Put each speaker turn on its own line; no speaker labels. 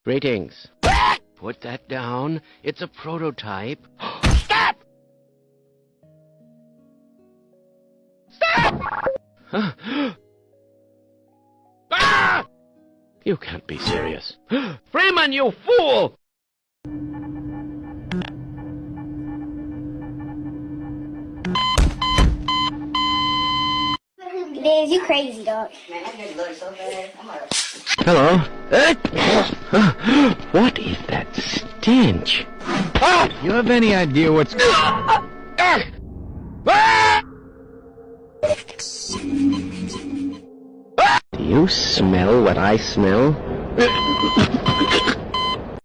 Greetings. Put that down. It's a prototype.
Stop! Stop! Ah!
You can't be serious. Freeman, you fool!
Dave, you crazy, dog.
Man, that nigga look so bad. I'm like...
Hello? What is that stench?
You have any idea what's...
Do you smell what I smell?